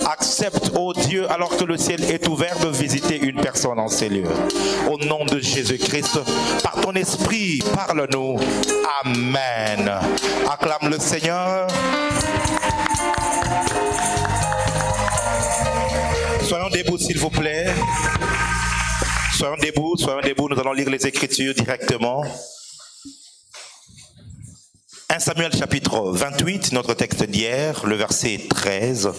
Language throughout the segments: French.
accepte, oh Dieu, alors que le ciel est ouvert, de visiter une personne en ces lieux. Au nom de Jésus-Christ, par ton esprit, parle-nous. Amen. Acclame le Seigneur. Soyons debout, s'il vous plaît. Soyons debout, nous allons lire les Écritures directement. 1 Samuel chapitre 28, notre texte d'hier, le verset 13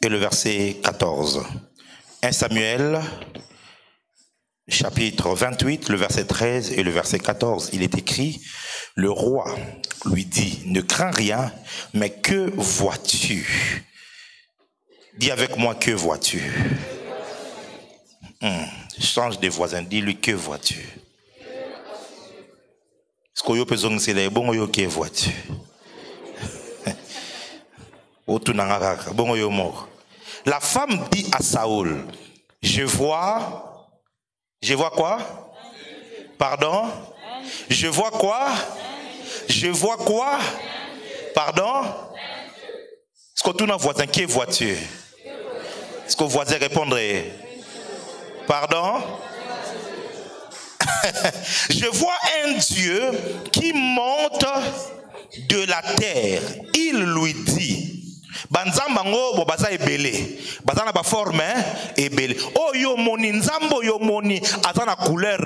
et le verset 14. 1 Samuel chapitre 28, le verset 13 et le verset 14. Il est écrit, le roi lui dit, ne crains rien, mais que vois-tu? Dis avec moi, que vois-tu? Change de voisin, dis-lui, que vois-tu? Que vois-tu? La femme dit à Saoul, je vois quoi? Pardon? Je vois quoi? Je vois quoi? Pardon? Est-ce que tu as un voisin, que vois-tu? Est-ce que le voisin répondrait? Pardon? Je vois un Dieu qui monte de la terre. Il lui dit, Banzambango bobaza ebele, bazana ba forme ebele. Oh yo moni nzambo yo moni azana couleur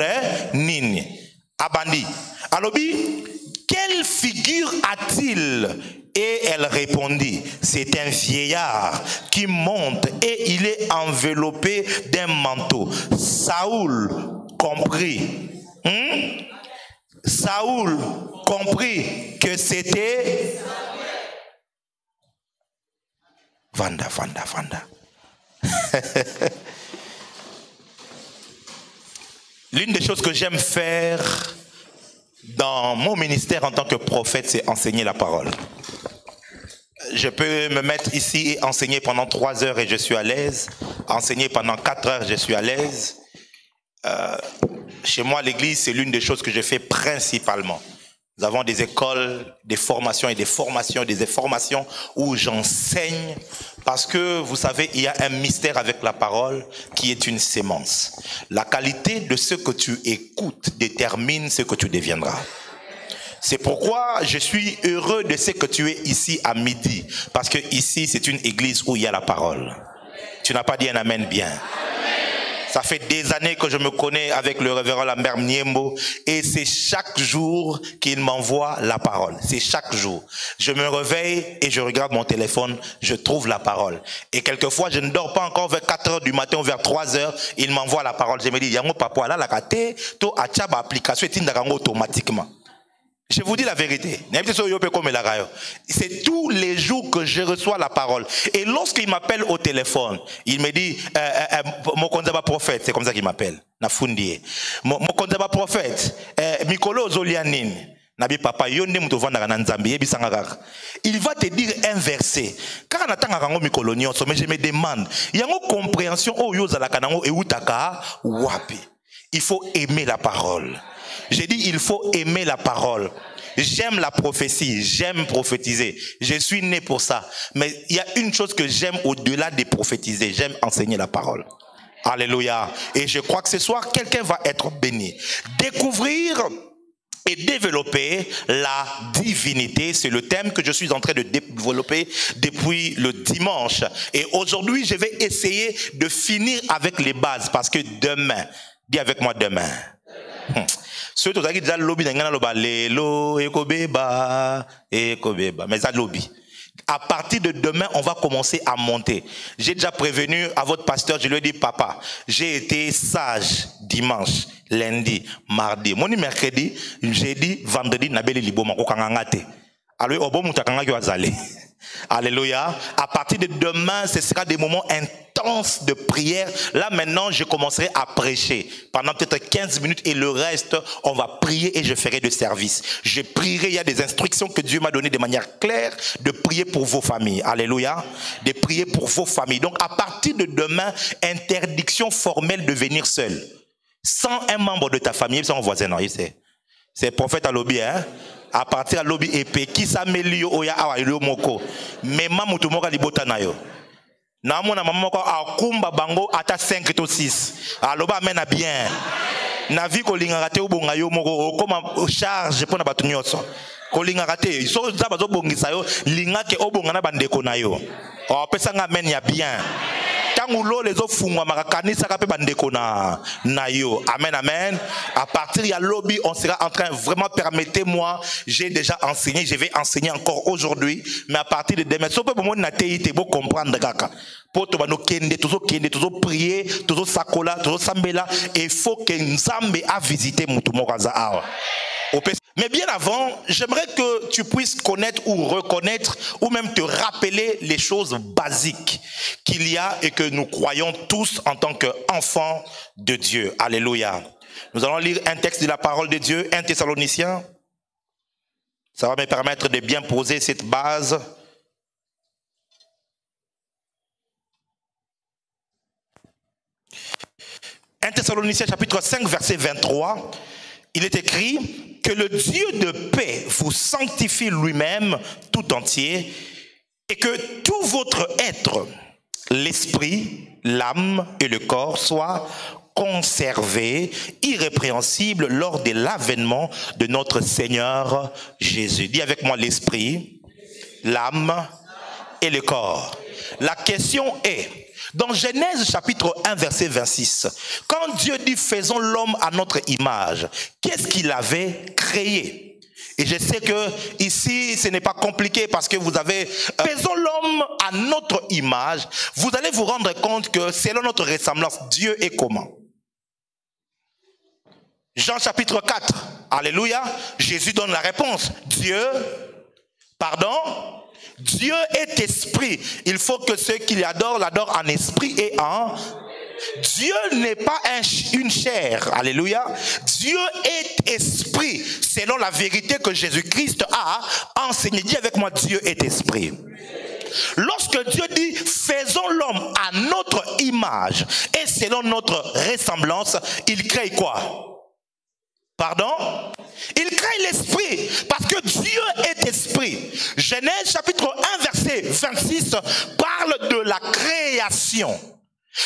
nini? Abandi. Alobi, quelle figure a-t-il? Et elle répondit, c'est un vieillard qui monte et il est enveloppé d'un manteau. Saoul comprit. Saoul comprit que c'était Vanda. L'une des choses que j'aime faire dans mon ministère en tant que prophète, c'est enseigner la parole. Je peux me mettre ici et enseigner pendant 3 heures et je suis à l'aise. Enseigner pendant 4 heures, je suis à l'aise. Chez moi, l'église, c'est l'une des choses que je fais principalement. Nous avons des écoles, des formations où j'enseigne parce que, vous savez, il y a un mystère avec la parole qui est une sémence. La qualité de ce que tu écoutes détermine ce que tu deviendras. C'est pourquoi je suis heureux de ce que tu es ici à midi. Parce que ici, c'est une église où il y a la parole. Tu n'as pas dit un amen bien. Ça fait des années que je me connais avec le révérend Lambert Mniembo et c'est chaque jour qu'il m'envoie la parole. C'est chaque jour. Je me réveille et je regarde mon téléphone, je trouve la parole. Et quelquefois, je ne dors pas encore vers 4 heures du matin ou vers 3 heures, il m'envoie la parole. Je me dis, yango papa, là, la kate, to achaba application, automatiquement. Je vous dis la vérité. C'est tous les jours que je reçois la parole. Et lorsqu'il m'appelle au téléphone, il me dit, mon konzaba prophète, c'est comme ça qu'il m'appelle. Nafundi. Mon konzaba prophète, Mikolo Zolianin. Nabi papa, il va te dire un verset. Car on attend à Mikolo mais je me demande, il y a une compréhension, il faut aimer la parole. J'ai dit, il faut aimer la parole. J'aime la prophétie, j'aime prophétiser. Je suis né pour ça. Mais il y a une chose que j'aime au-delà de prophétiser. J'aime enseigner la parole. Alléluia. Et je crois que ce soir, quelqu'un va être béni. Découvrir et développer la divinité, c'est le thème que je suis en train de développer depuis le dimanche. Et aujourd'hui, je vais essayer de finir avec les bases parce que demain, dis avec moi demain. Mais ça lobby. À partir de demain, on va commencer à monter. J'ai déjà prévenu à votre pasteur, je lui ai dit, papa, j'ai été sage dimanche, lundi, mardi. Mon mercredi, jeudi, vendredi, nabeli libo mako kangangate. Alors, obo mutakanga yo azale. Alléluia. À partir de demain, ce sera des moments intenses de prière. Là, maintenant, je commencerai à prêcher pendant peut-être 15 minutes et le reste, on va prier et je ferai de service. Je prierai, il y a des instructions que Dieu m'a données de manière claire de prier pour vos familles. Alléluia. De prier pour vos familles. Donc, à partir de demain, interdiction formelle de venir seul. Sans un membre de ta famille, sans un voisin, non, c'est prophète à lobby, hein? À partir de lobby épée, qui s'améliore oya awa ilo moko. Mema mutu moka libota na yo. Na mona maman moko akumba bango ata 5 to 6. Aloba amena bien. Na vie ko lingaka te ubonga yo moko koma charge pona batu nyonso. Ko lingaka te so za bazo bongisa yo lingake obonga na bandeko na yo. O pesa nga men ya bien. Tangulo les autres fungwa makakanisa kape bandeko na yo. Amen, amen. À partir ya lobby, on sera en train, vraiment, permettez-moi, j'ai déjà enseigné, je vais enseigner encore aujourd'hui, mais à partir de demain, so pe bon na teite bo comprendre kaka. Poto bano kende, toujours prier, toujours sakola, toujours sambela, et il faut que Nzambe a visité mutu mokaza awa. Mais bien avant, j'aimerais que tu puisses connaître ou reconnaître ou même te rappeler les choses basiques qu'il y a et que nous croyons tous en tant qu'enfants de Dieu. Alléluia. Nous allons lire un texte de la parole de Dieu, 1 Thessaloniciens. Ça va me permettre de bien poser cette base. « 1 Thessaloniciens chapitre 5 verset 23 » il est écrit que le Dieu de paix vous sanctifie lui-même tout entier et que tout votre être, l'esprit, l'âme et le corps soient conservés, irrépréhensibles lors de l'avènement de notre Seigneur Jésus. Dis avec moi l'esprit, l'âme et le corps. La question est, dans Genèse chapitre 1 verset 26, quand Dieu dit faisons l'homme à notre image, qu'est-ce qu'il avait créé? Et je sais que ici ce n'est pas compliqué parce que vous avez faisons l'homme à notre image, vous allez vous rendre compte que selon notre ressemblance, Dieu est comment? Jean chapitre 4, alléluia, Jésus donne la réponse. Dieu est esprit. Il faut que ceux qui l'adorent, l'adorent en esprit et en... Dieu n'est pas une chair. Alléluia. Dieu est esprit. Selon la vérité que Jésus-Christ a enseigné. Dis avec moi, Dieu est esprit. Lorsque Dieu dit faisons l'homme à notre image et selon notre ressemblance, il crée quoi? Pardon? Il crée l'esprit parce que Dieu est esprit. Genèse chapitre 1 verset 26 parle de la création.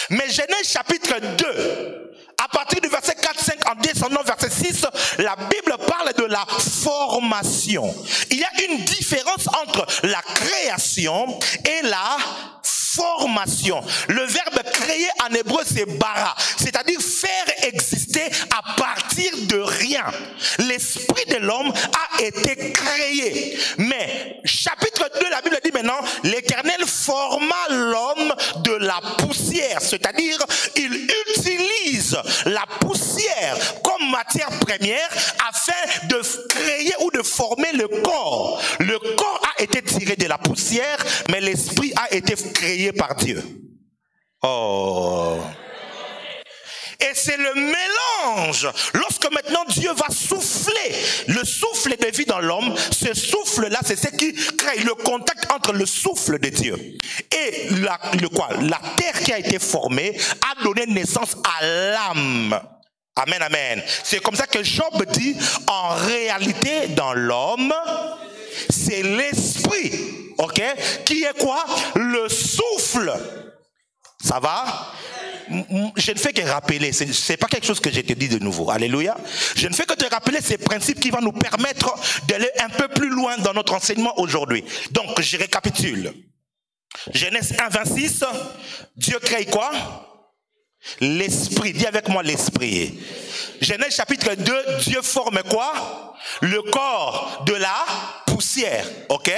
Mais Genèse chapitre 2, à partir du verset 4-5 en descendant verset 6, la Bible parle de la formation. Il y a une différence entre la création et la formation. Le verbe créer en hébreu c'est bara, c'est-à-dire faire exister à partir de rien. L'esprit de l'homme a été créé. Mais chapitre 2, la Bible dit maintenant, l'Éternel forma l'homme de la poussière, c'est-à-dire il utilise la poussière comme matière première afin de créer ou de former le corps. Le corps a été tiré de la poussière, mais l'esprit a été créé par Dieu. Oh. Et c'est le mélange. Lorsque maintenant Dieu va souffler, le souffle de vie dans l'homme, ce souffle-là, c'est ce qui crée le contact entre le souffle de Dieu. Et la terre qui a été formée a donné naissance à l'âme. Amen, amen. C'est comme ça que Job dit, en réalité, dans l'homme, c'est l'esprit, ok, qui est quoi? Le souffle. Ça va? Je ne fais que rappeler, c'est pas quelque chose que je te dis de nouveau, alléluia. Je ne fais que te rappeler ces principes qui vont nous permettre d'aller un peu plus loin dans notre enseignement aujourd'hui. Donc, je récapitule. Genèse 1, 26, Dieu crée quoi? L'esprit, dis avec moi l'esprit. Genèse chapitre 2, Dieu forme quoi? Le corps de la poussière, ok?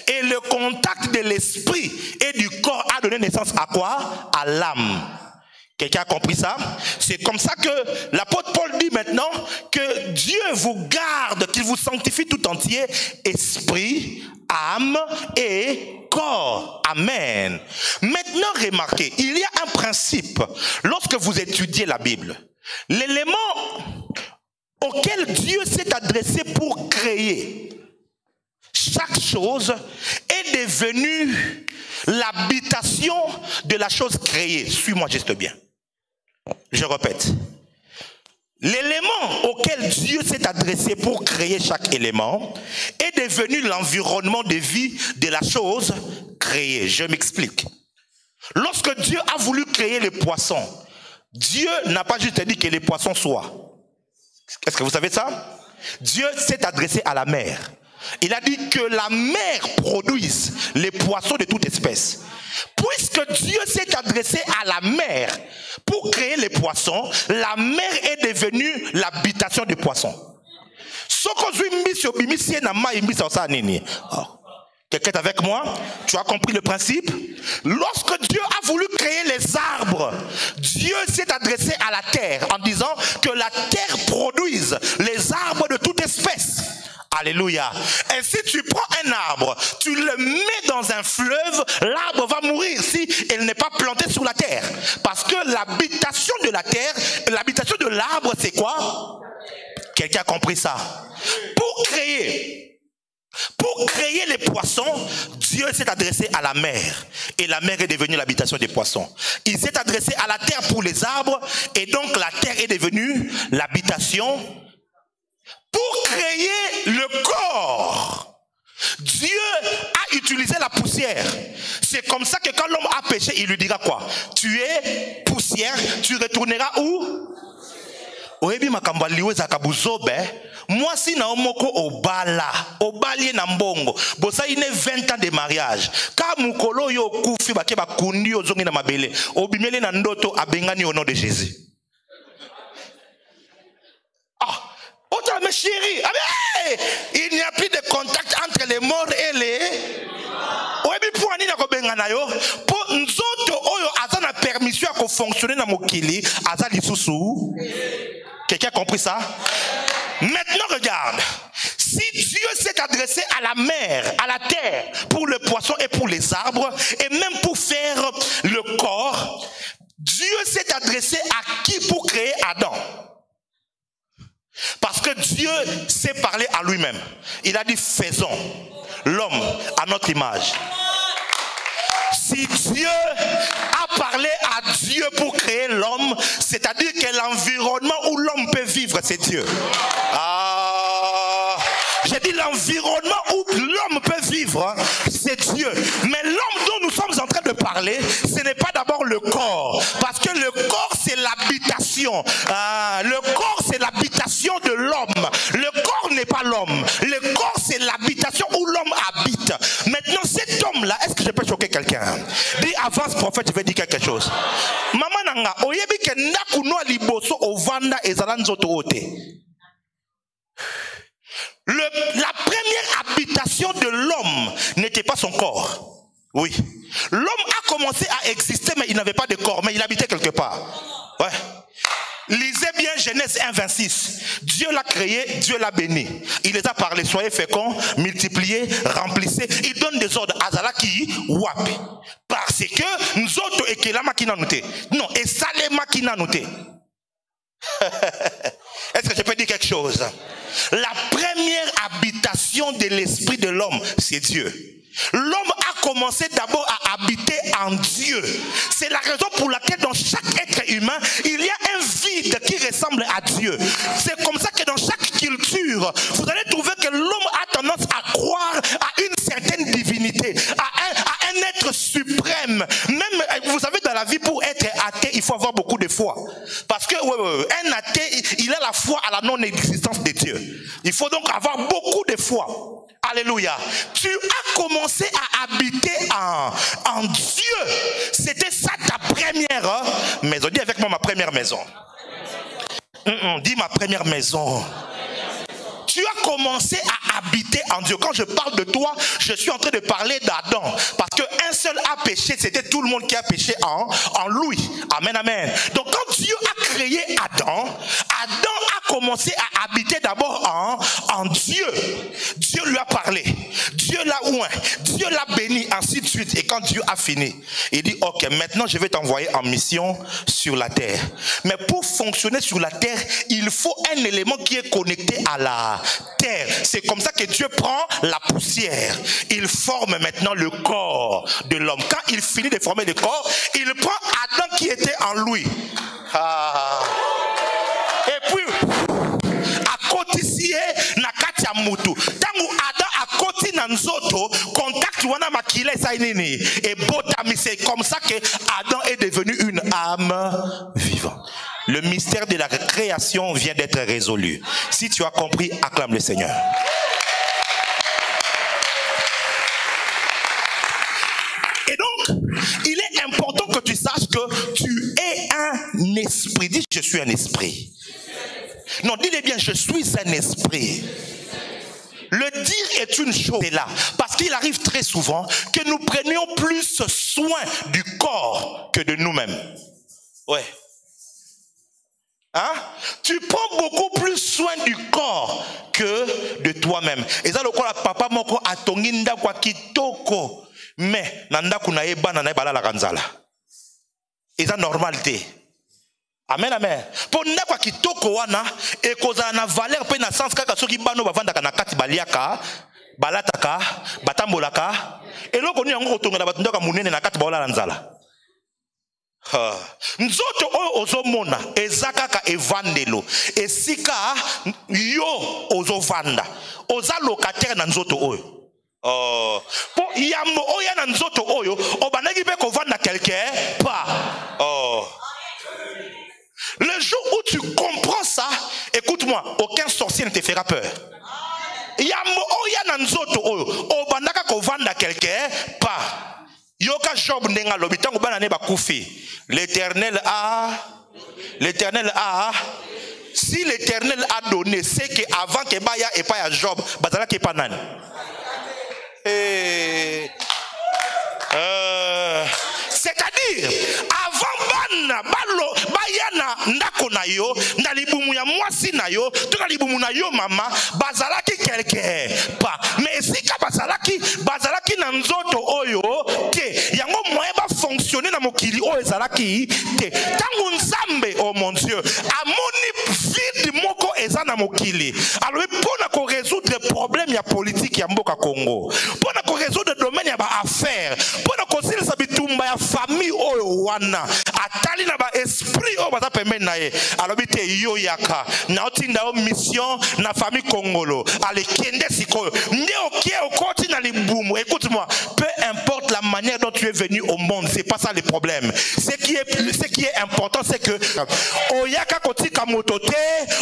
Et le contact de l'esprit et du corps a donné naissance à quoi? À l'âme. Quelqu'un a compris ça? C'est comme ça que l'apôtre Paul dit maintenant que Dieu vous garde, qu'il vous sanctifie tout entier, esprit, âme et corps. Amen. Maintenant, remarquez, il y a un principe lorsque vous étudiez la Bible. L'élément auquel Dieu s'est adressé pour créer chaque chose est devenu l'habitation de la chose créée. Suis-moi juste bien. Je répète. L'élément auquel Dieu s'est adressé pour créer chaque élément est devenu l'environnement de vie de la chose créée. Je m'explique. Lorsque Dieu a voulu créer les poissons, Dieu n'a pas juste dit que les poissons soient. Est-ce que vous savez ça? Dieu s'est adressé à la mer. Il a dit que la mer produise les poissons de toute espèce. Puisque Dieu s'est adressé à la mer pour créer les poissons, la mer est devenue l'habitation des poissons. Quelqu'un est avec moi? Tu as compris le principe? Lorsque Dieu a voulu créer les arbres, Dieu s'est adressé à la terre en disant que la terre produise les arbres de toute espèce. Alléluia. Et si tu prends un arbre, tu le mets dans un fleuve, l'arbre va mourir si elle n'est pas plantée sur la terre. Parce que l'habitation de la terre, l'habitation de l'arbre, c'est quoi? Quelqu'un a compris ça? Pour créer les poissons, Dieu s'est adressé à la mer. Et la mer est devenue l'habitation des poissons. Il s'est adressé à la terre pour les arbres. Et donc la terre est devenue l'habitation. Pour créer le corps, Dieu a utilisé la poussière. C'est comme ça que quand l'homme a péché, il lui dira quoi? Tu es poussière, tu retourneras où? Oebi makamba liwe zakabuzobe. Moi si na omoko obala, obalie na mbongo. Bosa ine 20 ans de mariage. Ka mukolo yo kufi bake bakundi ozongi na mabele. Obimele na ndoto abengani au nom de Jésus. Ah, autant mes chéris, il n'y a plus de contact entre les morts et les. Oebi pour ani na kobengana yo. Pour nzoto oyo azana permission à fonctionner na mokili, azali susu. Quelqu'un a compris ça? Maintenant regarde, si Dieu s'est adressé à la mer, à la terre, pour le poisson et pour les arbres, et même pour faire le corps, Dieu s'est adressé à qui pour créer Adam? Parce que Dieu s'est parlé à lui-même. Il a dit faisons l'homme à notre image. Si Dieu a parlé à Dieu pour créer l'homme, c'est-à-dire que l'environnement où l'homme peut vivre, c'est Dieu. J'ai dit l'environnement où l'homme peut vivre, c'est Dieu. Mais l'homme dont nous sommes en train de parler, ce n'est pas d'abord le corps. Parce que le corps, c'est l'habitation. Le corps, c'est l'habitation de l'homme. Le corps n'est pas l'homme. Le corps, c'est l'habitation où l'homme habite. Maintenant, cet homme-là, est-ce que je peux choquer quelqu'un? Dis, avance prophète, je vais dire quelque chose. Maman nanga, oyebi ke ndakuno liboso ovanda ezalanzoto ote. La première habitation de l'homme n'était pas son corps. Oui. L'homme a commencé à exister, mais il n'avait pas de corps, mais il habitait quelque part. Ouais. Lisez bien Genèse 1:26. Dieu l'a créé, Dieu l'a béni. Il les a parlé, soyez féconds, multipliez, remplissez. Il donne des ordres. Azalaki wapi. Parce que nous autres, ekelama qui n'a noté. Non, et salema qui n'a noté. Est-ce que je peux dire quelque chose? La première habitation de l'esprit de l'homme, c'est Dieu. L'homme a commencé d'abord à habiter en Dieu. C'est la raison pour laquelle dans chaque être humain, il y a un vide qui ressemble à Dieu. C'est comme ça que dans chaque culture, vous allez trouver que l'homme a tendance à croire à une certaine divinité, à un être suprême. Même, vous savez, dans la vie, pour être athée, il faut avoir beaucoup de foi. Parce que un athée, il a la foi à la non-existence de Dieu. Il faut donc avoir beaucoup de foi. Alléluia. Tu as commencé à habiter en Dieu. C'était ça ta première maison. Dis avec moi ma première maison. Dis ma première maison. Tu as commencé à habiter en Dieu. Quand je parle de toi, je suis en train de parler d'Adam. Parce qu'un seul a péché, c'était tout le monde qui a péché en lui. Amen, amen. Donc quand Dieu a créé Adam, Adam a commencé à habiter d'abord en Dieu. Dieu lui a parlé. Dieu l'a oint. Dieu l'a béni, ainsi de suite. Et quand Dieu a fini, il dit, ok, maintenant je vais t'envoyer en mission sur la terre. Mais pour fonctionner sur la terre, il faut un élément qui est connecté à la terre. C'est comme ça que Dieu prend la poussière. Il forme maintenant le corps de l'homme. Quand il finit de former le corps, il prend Adam qui était en lui. Et puis bota mutu. Tangu Adam a koti na nzoto, contact wana makile sa nini et bota mi, c'est comme ça que Adam est devenu une âme vivante. Le mystère de la création vient d'être résolu. Si tu as compris, acclame le Seigneur. Et donc, il est important que tu saches que tu es un esprit. Dis, je suis un esprit. Non, dis-le bien, je suis un esprit. Le dire est une chose, c'est là. Parce qu'il arrive très souvent que nous prenions plus soin du corps que de nous-mêmes. Ouais. Hein? Tu prends beaucoup plus soin du corps que de toi-même. Et ça, le corps, papa, moko atonginda kwa kitoko. Mais, nanda kunaye bana na bala la kanzala. Et ça, normalité. Amen, amen. Pour nda kwa kitoko wana, et koza na valeur pe na sens kaka soki bano bavanda kana kati baliaka, balataka, batambolaka. Et loko ni yango kotonga na batunda ka munene na kati baola la nzala. Nzoto oyo ozomona ezaka ka evandelo esika yo ozovanda oza locataire na nzoto oyo po yambo oya na nzoto oyo obandaki pe kovanda quelqu'un pas le jour où tu comprends ça, écoute-moi, aucun sorcier ne te fera peur. Yambo oya na nzoto oyo obandaka kovanda quelqu'un pas. Yoka Job nenga lobitango bana ne bakufi. L'Éternel a, si l'Éternel a donné, c'est que avant que baya et pas à Job, bazala ke panan. C'est-à-dire, avant bana balo bayana ndako na yo, na libumu ya mwasi na yo, to na libumu na yo mama, bazalaki quelqu'un pas. Mais si ka bazalaki na nzoto oyo te, yango moyen ba fonctionner na mokili oyo ezalaki te. Tangu nzambe, oh mon Dieu, amoni vide moko eza na mokili. Alors pona ko résoudre les problèmes ya politique ya mboka Congo. Pona ko résoudre le domaine ya ba affaires. Pona ko silisa bitumba ya famille oyo wana. Atali na ba esprit oyo baza pembeni na ye. Alors bite yo yaka na otinda o mission na famille Congolo. Ale kende sikoyo. Nde okie okoti na libumu. Écoute-moi, peu importe la manière dont tu es venu au monde, c'est pas ça le problème. Ce qui est important, c'est que oyaka koti kamotote,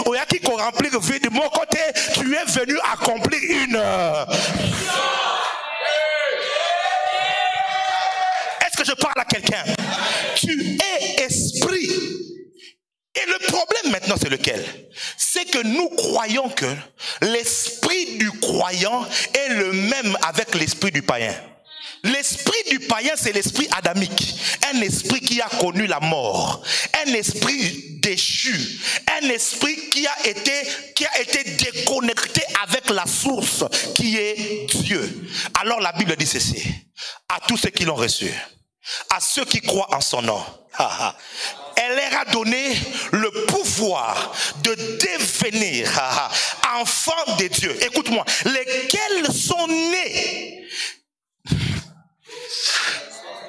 oyaki ko remplir vie de mon côté, tu es venu accomplir une Est-ce que je parle à quelqu'un? Tu es esprit. Et le problème maintenant, c'est lequel? C'est que nous croyons que l'esprit du croyant est le même avec l'esprit du païen. L'esprit du païen, c'est l'esprit adamique. Un esprit qui a connu la mort. Un esprit déchu. Un esprit qui a été déconnecté avec la source qui est Dieu. Alors la Bible dit ceci. À tous ceux qui l'ont reçu, à ceux qui croient en son nom, elle leur a donné le pouvoir de devenir enfants de Dieu. Écoute-moi, lesquels sont nés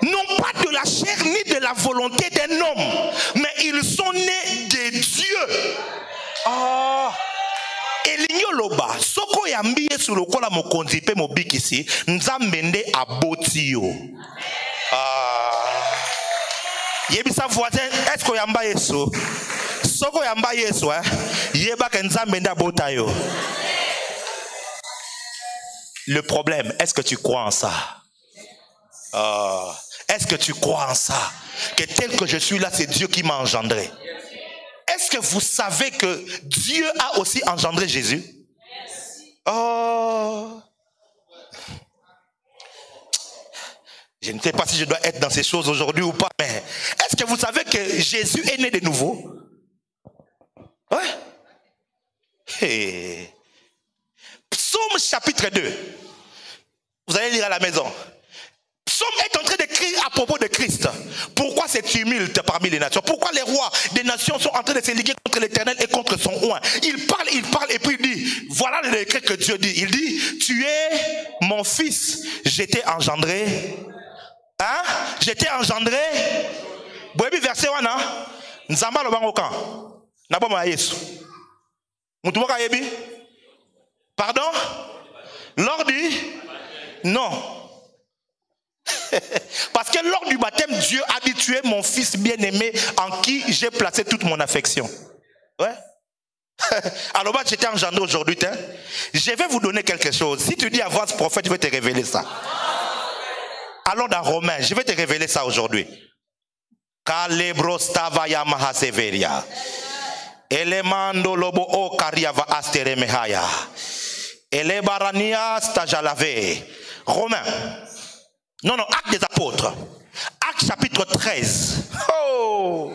non pas de la chair ni de la volonté d'un homme, mais ils sont nés de Dieu. Elinyoloba, soko yambiye sur le kola mokonzi pe mobikisi, nzambende aboti yo. Yebisa voisin, est-ce que yamba yeso? Soko yamba yeso, yeba ke nzambende abota yo. Le problème, est-ce que tu crois en ça? Est-ce que tu crois en ça? Que tel que je suis là, c'est Dieu qui m'a engendré. Est-ce que vous savez que Dieu a aussi engendré Jésus? Je ne sais pas si je dois être dans ces choses aujourd'hui ou pas, mais est-ce que vous savez que Jésus est né de nouveau? Ouais. Psaume chapitre 2. Vous allez lire à la maison. Psaume est en train d'écrire à propos de Christ. Pourquoi c'est tumulte parmi les nations? Pourquoi les rois des nations sont en train de se liguer contre l'Éternel et contre son oint? Il parle et puis il dit, voilà le décret que Dieu dit. Il dit, tu es mon fils, j'étais engendré. Hein? J'étais engendré. Boebi verset 1, Nzamba lo bango kan. Nabo ma Yesu. Mutu moka yebi? Pardon? Lors du... Non. Parce que lors du baptême, Dieu a dit, tu es mon fils bien-aimé en qui j'ai placé toute mon affection. Ouais. Alors, bah, j'étais engendré aujourd'hui. Hein? Je vais vous donner quelque chose. Si tu dis à voix prophète, je vais te révéler ça. Allons dans Romains, je vais te révéler ça aujourd'hui. Kalebrostavaya mahaseveria. Elemando lobo o kariava asteremehaya. Elebarania stajalave. Romains. Non, Actes des Apôtres. Actes chapitre 13. Oh!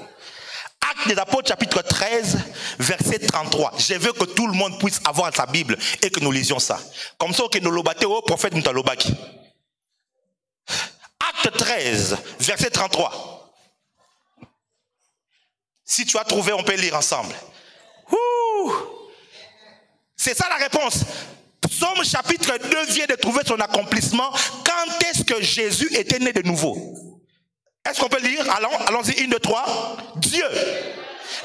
Actes des Apôtres chapitre 13, verset 33. Je veux que tout le monde puisse avoir sa Bible et que nous lisions ça. Comme ça, que nous l'obate au prophète Moutalobaki. Acte 13, verset 33. Si tu as trouvé, on peut lire ensemble. C'est ça la réponse. Psaume chapitre 2 vient de trouver son accomplissement. Quand est-ce que Jésus était né de nouveau? Est-ce qu'on peut lire? Allons-y, 1, 2, 3. Dieu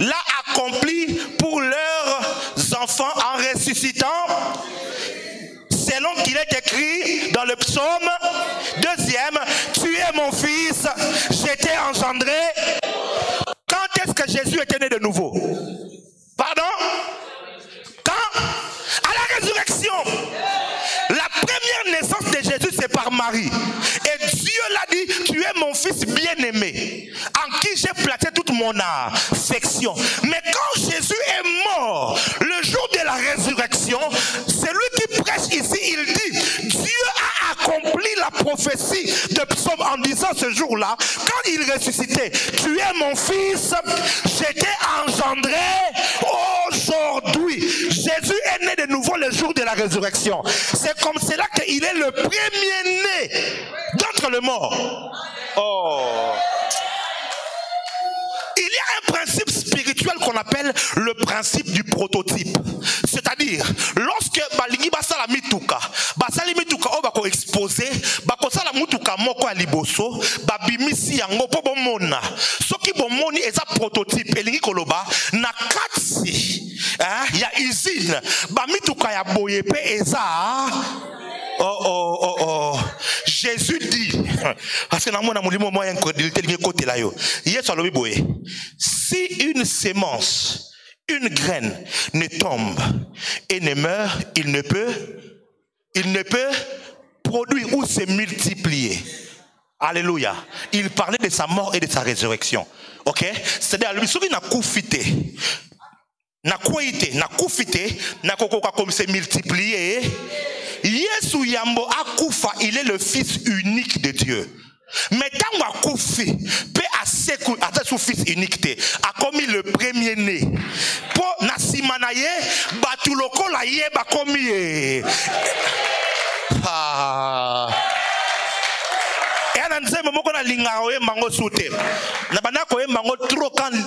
l'a accompli pour leurs enfants en ressuscitant, selon qu'il est écrit dans le psaume 2e, tu es mon fils, j'étais engendré. Quand est-ce que Jésus était né de nouveau? Pardon? Quand? À la résurrection. La première naissance de Jésus, c'est par Marie. Et Dieu l'a dit, tu es mon fils bien-aimé, en qui j'ai placé toute mon affection. Mais quand Jésus est mort, le jour de la résurrection, celui qui prêche ici, il dit, Dieu a accompli la prophétie de Psaume en disant ce jour-là, quand il ressuscitait, tu es mon fils, j'étais engendré aujourd'hui. Jésus est né de nouveau le jour de la résurrection. C'est comme cela qu'il est le premier-né d'entre les morts. Oh. Il y a un principe spirituel qu'on appelle le principe du prototype. C'est-à-dire, lorsque balingi basala mituka, basali mituka o bako exposer, bako sala mutuka moko ya liboso, babimisi yango po bomona. Soki bomoni eza prototype, elingi koloba na kati ya usine, ba mituka ya boye pe eza. Oh. Jésus dit, parce que dans mon amour, moi, il y a une crédulité qui est côté là. Si une sémence, une graine ne tombe et ne meurt, il ne peut produire ou se multiplier. Alléluia. Il parlait de sa mort et de sa résurrection. Ok? C'est-à-dire, lui, celui n'a koufité. N'a koufité, n'a kokoka comme se multiplier. Yesu Yambo Akoufa, il est le fils unique de Dieu. Mais tant Akoufi, peut à son fils unique, a commis le premier né. Pour Nasimanaye, Batuloko la ye bakomi.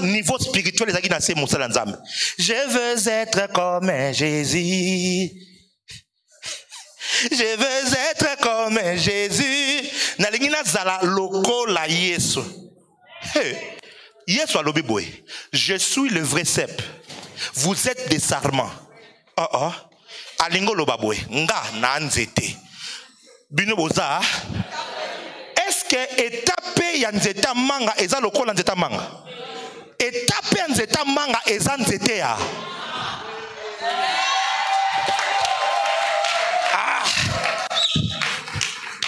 Niveau spirituel, je veux être comme Jésus. Je veux être comme Jésus. Nalingina zala loko la Yesu. Yesu alobi boy. Je suis le vrai cep. Vous êtes des sarments. Alingo loba boy. Nga na nzete. Bino boza. Est-ce que étape ya nzeta manga eza loko la nzeta manga? Étape ya nzeta manga eza nzete ya.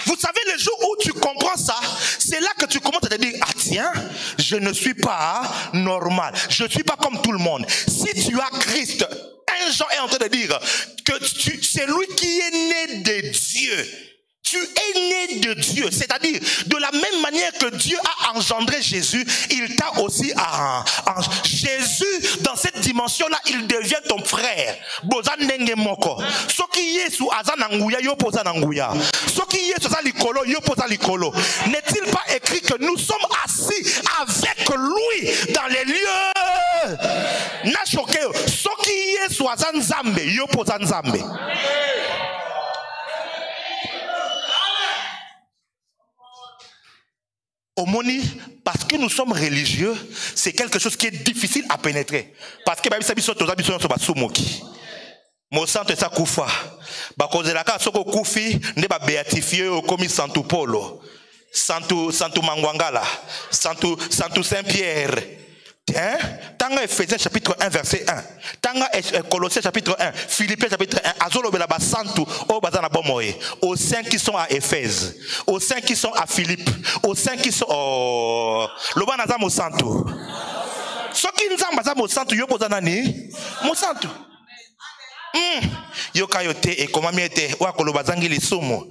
Vous savez, le jour où tu comprends ça, c'est là que tu commences à te dire, ah tiens, je ne suis pas normal. Je ne suis pas comme tout le monde. Si tu as Christ, un Jean est en train de dire que c'est lui qui est né de Dieu. Tu es né de Dieu, c'est-à-dire de la même manière que Dieu a engendré Jésus, il t'a aussi Jésus, dans cette dimension-là, il devient ton frère. N'est-il pas écrit que nous sommes assis avec lui dans les lieux? Omoni, parce que nous sommes religieux, c'est quelque chose qui est difficile à pénétrer. Parce que mosantu esa kufa bakozelaka soko kufi nde ba béatifié okomi Santu Polo, Santu Mangwangala, Santu Saint-Pierre. Tanga Ephésiens chapitre 1 verset 1, tanga Colossiens chapitre 1, Philippiens chapitre 1, azolo belaba santu o bazana bomoye, aux saints qui sont à Éphèse, aux saints qui sont à Philippe, aux saints qui sont loba naza mo santu. Soki nzamba za mo santu yo bozana ni mo santu. Yoka yote e komami ete wakoloba zangi lisumu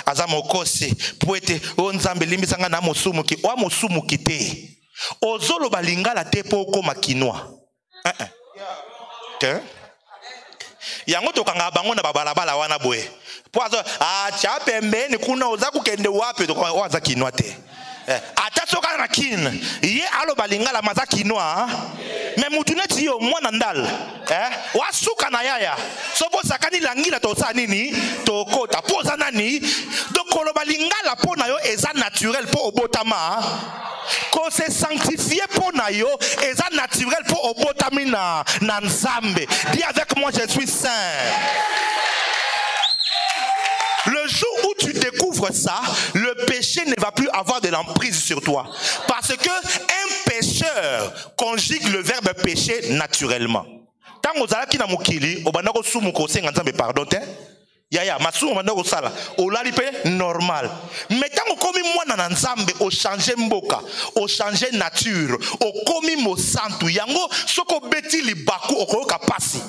aza mokosi poete o nzambe limbisanga na mosumu ki wa mosumu kite. Ozolo balingala te po koma kinwa. Yango tokanga bango na babalabala wana boye. Po azo cha pembeni kuna oza kukende wapi to waza kinwa te. Ata soka na kin ye alo balingala maza kinwa. Me mutuneti yo mwana ndal. Wasuka na yaya. Sobo sakani langila to sa nini to kota poza nani. Donc kolo balingala po na yo eza naturel po obotama. Qu'on s'est sanctifié pour nayo et ça naturel pour obotamina nanzambe. Dis avec moi, je suis saint. Le jour où tu découvres ça, le péché ne va plus avoir de l'emprise sur toi. Parce que un pécheur conjugue le verbe péché naturellement. Tant que tu as mukili, obandako sumu ko senga nzambe pardon te. Yaya, masumu mandako sala, olalipe normal. Mais tant que komi mwana na nzambe, o changer mboka, o changer nature, o komi mo santu, yango soko beti li baku okoyoka pasi.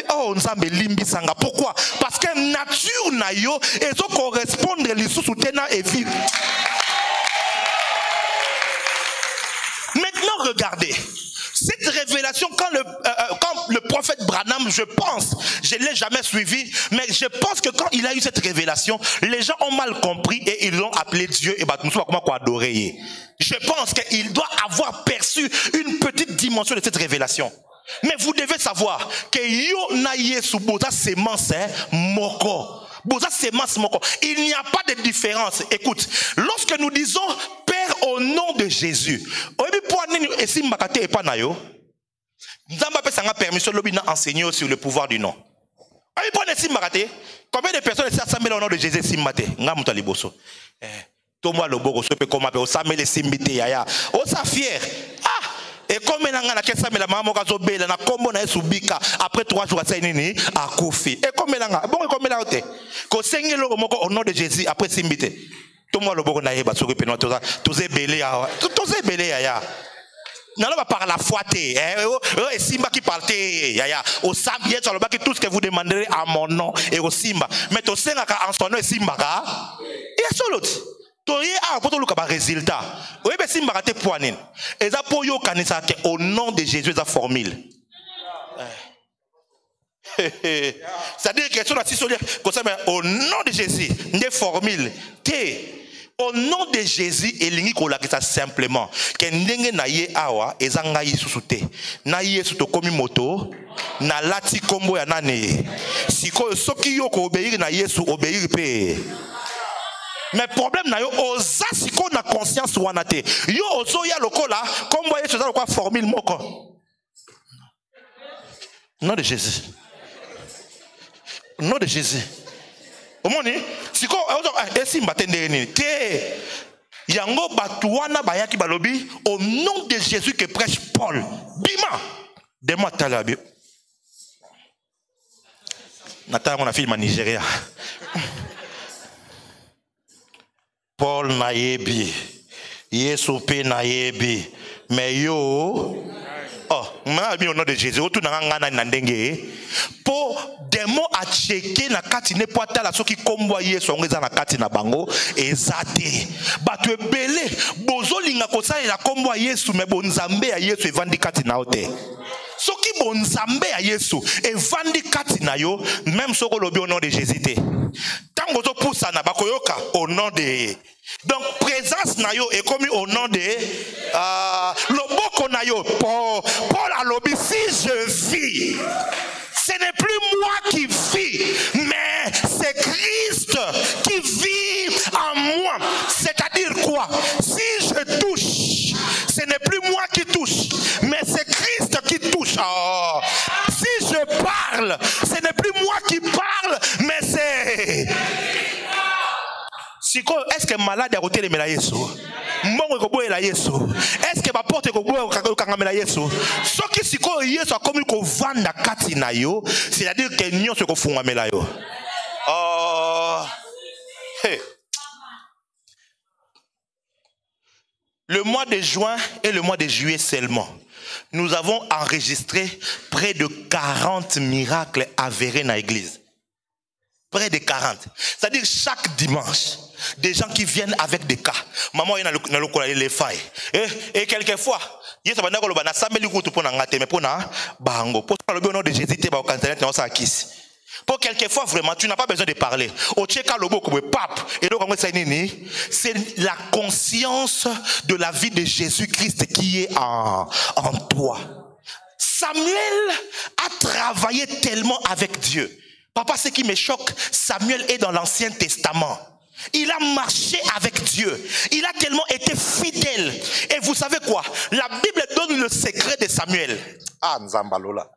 Oh nzambe limbi sanga. Pourquoi? Parce que nature na yo ezo correspondre lisusu tena et vie. Maintenant regardez. Cette révélation, quand le prophète Branham, je ne l'ai jamais suivi, mais je pense que quand il a eu cette révélation, les gens ont mal compris et ils l'ont appelé Dieu et comment adorer. Je pense qu'il doit avoir perçu une petite dimension de cette révélation. Mais vous devez savoir que yo na yesu boza semence moko. Boza semence moko. Il n'y a pas de différence. Écoute, lorsque nous disons Père au nom de Jésus, Nzamba peut s'en permission enseigner sur le pouvoir du nom. Combien de personnes s'assemblent au nom de Jésus simbate? Ngamuta liboso. Tomo loboko sope koma pe osamele simbite yaya. Osa fier. Et comme la kesa la maman kazobela na kombo na esubika après 3 jours ça nini a koufi. Et comme la bon comme la hote. Ko sengelo moko au nom de Jésus après simbite. Tomo loboko na yeba soki pe no toze belé ya. Toze belé ya. N'allons pas par la foi et Simba qui parle yaya. Au samedi sur le bac tout ce que vous demanderez à mon nom et au Simba. Mais au senga en son nom Simba ka. Et solo. Toye a poto luka ba résultat. Oyebe Simba ka te poanine. Eza po yo kanisa ke au nom de Jésus za formule. C'est-à-dire que sur la tisolière au nom de Jésus, des formules T. Au nom de Jésus, elingi kolakisa simplement que ndenge na ye awa ezanga yisusute na yesu to komi moto na lati kombo ya nane siko soki yo ko obéir na yesu obéir pe. Mais problème na yo oza siko na conscience wana te yo ozo ya lokola kombo yesu za lokwa formule moko. Nom de Jésus. Nom de Jésus. Omoni siko esimba tendeni te yango batuana bayaki balobi au nom de Jésus que prêche Paul bima de moi talabi nata on a film en Nigeria Paul nayebi Yesu pe nayebi mais yo au nom de Jésus, tout pour des mots à checker na kati ne pas la so qui comboyer son na kati na bango ezate batwe belé bozo linga kosa la comboyer sous mais bonzambe ya Yesu evandi kati na ote soki bonzambe ya Yesu evandi kati na yo même soko lobi au nom de Jésus te tango to poussa na bakoyoka au nom de. Donc présence na yo est commis au nom de loboko na yo Paul a lobby si je vis ce n'est plus moi qui vis mais c'est Christ qui vit en moi. C'est-à-dire quoi? Si je touche ce n'est plus moi qui touche mais c'est Christ qui touche. Si je parle que malade a roté les mélaïs? Mbongo koboye la Yesu. Est-ce que ma porte koboye kangamela Yesu? Ce qui si ko Yesu a comme ko vanda kati na yo, c'est-à-dire que nyon se ko fungamela yo. Hey. Le mois de juin et le mois de juillet seulement, nous avons enregistré près de 40 miracles avérés dans l'église. Près de 40. C'est-à-dire chaque dimanche, des gens qui viennent avec des cas. Maman, il y a les failles. Et quelquefois, il y a des gens qui ont pour quelquefois, vraiment, tu n'as pas besoin de parler. C'est la conscience de la vie de Jésus-Christ qui est en toi. Samuel a travaillé tellement avec Dieu. Papa, ce qui me choque, Samuel est dans l'Ancien Testament. Il a marché avec Dieu. Il a tellement été fidèle. Et vous savez quoi? La Bible donne le secret de Samuel. Ah, Nzambalola.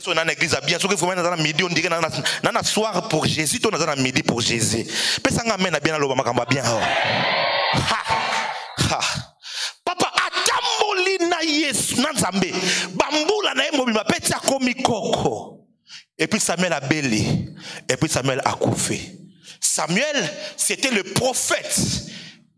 On a une église bien sûr que vous mettez dans midi on dirait dans soir pour Jésus, on a dans midi pour Jésus. Pesa ngamena bien lo makamba bien. Papa atamboli na Yesu na Nzambe. Bambula na yemo bima peti akomi koko. Et puis Samuel a belé. Et puis Samuel a couffé. Samuel, c'était le prophète